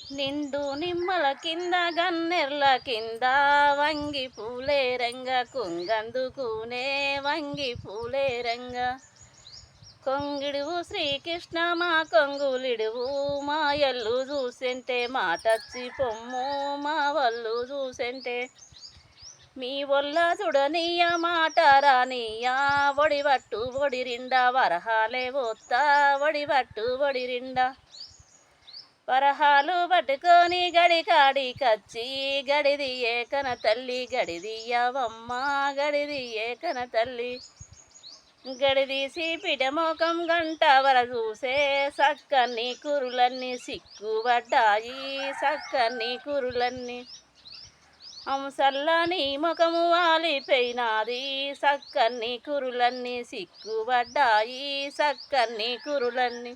నిండు నిమ్మల కింద గన్నెర్ల కింద వంగి పూలే రంగ కుంగందుకునే వంగి పూలే రంగ కొంగిడువు శ్రీకృష్ణ మా కొంగులిడువు మా ఎల్లు చూసెంటే మాటచ్చి పొమ్ము మా వల్లు చూసెంటే మీ ఒళ్ళ చూడనీయ మాట రానీయ ఒడివట్టు ఒడిరిండా వరహాలే పోత్తా ఒడివట్టు ఒడిరిండా వరహాలు పట్టుకొని గడికాడికచ్చి గడిదియే కన తల్లి గడిదియ్యవమ్మ గడిదియే కన తల్లి గడిదీసి పిటమోకం గంట వర చూసే సక్కని కురులన్నీ సిక్కుబడ్డాయి సక్కని కురులన్నీ అంసల్లని ముఖము వాలిపోయినాది సక్కని కురులన్నీ సిక్కుబడ్డాయి సక్కని కురులన్నీ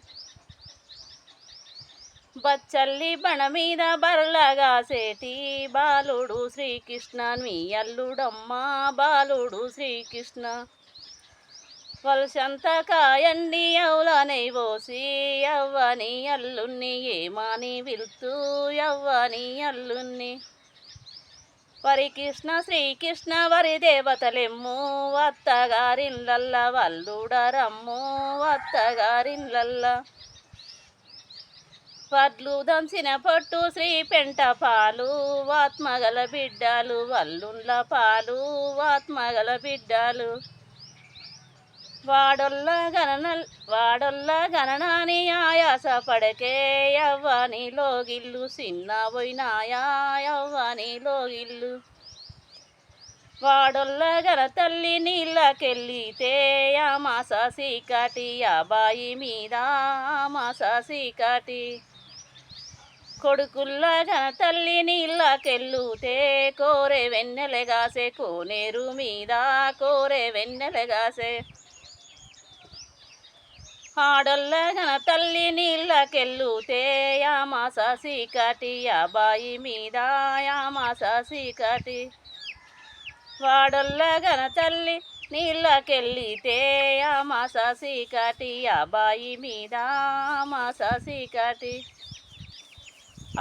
బచ్చల్లి బణ మీద బర్లగా సేటి బాలుడు శ్రీకృష్ణ మీ అల్లుడమ్మ బాలుడు శ్రీకృష్ణ వలసంత కాయండి ఎవలనై పోసి ఎవ్వని అల్లుణ్ణి ఏమాని విల్తూ ఎవ్వని అల్లుణ్ణి వరికృష్ణ శ్రీకృష్ణ వరి దేవతలెమ్ము అత్తగారిన్లల్ల వల్లుడరమ్ము అత్తగారిన్లల్ల వడ్లు దంచిన పొట్టు శ్రీ పెంట పాలు ఆత్మగల బిడ్డలు వల్లుండ్ల పాలు ఆత్మగల బిడ్డలు వాడొల్ల గణనాని ఆయాస పడకే యవ్వని లోగిల్లు చిన్న పోయినాయా యవ్వని లోగిల్లు వాడొల్ల గన తల్లి నీళ్ళకెళ్ళితే ఆమాస సీకాటి అబాయి మీద ఆమాస సీకాటి కొడుకుల్ల గన తల్లి నీళ్ళకెళ్ళుతే కోరే వెన్నెలగాసే కోనేరు మీద కోరే వెన్నెలగాసే ఆడొల్ల గన తల్లి నీళ్ళకెళ్ళుతే ఆమాస సీకాటి అబాయి మీద ఆమాస సీకాటి వాడొల్ల గన తల్లి నీళ్ళకెళ్ళితే ఆమాస సీకాటి అబాయి మీద ఆమాస సీకాటి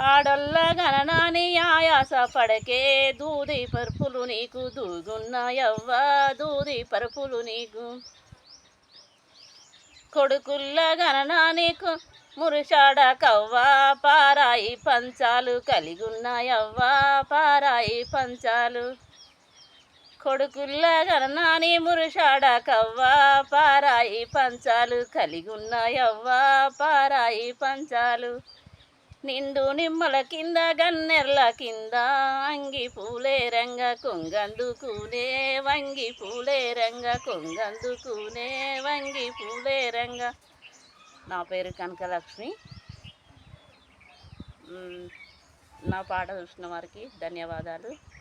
ఆడొల్ల గణనాని ఆయాస పడకే దూది పరుపులు నీకు దూగున్నాయవ్వ దూది పరుపులు నీకు కొడుకుల్ల గణనానికి మురుషాడ కవ్వ పారాయి పంచాలు కలిగున్నాయవ్వ పారాయి పంచాలు కొడుకుల్ల గణనాని మురుషాడ కవ్వ పారాయి పంచాలు కలిగున్నాయవ్వ పారాయి పంచాలు నిండు నిమ్మల కింద గన్నెర్ల కింద అంగి పూలే రంగ కొంగందుకునే వంగి పూలే రంగ కొంగందుకునే వంగి పూలే రంగ. నా పేరు కనకలక్ష్మి. నా పాట చూసిన వారికి ధన్యవాదాలు.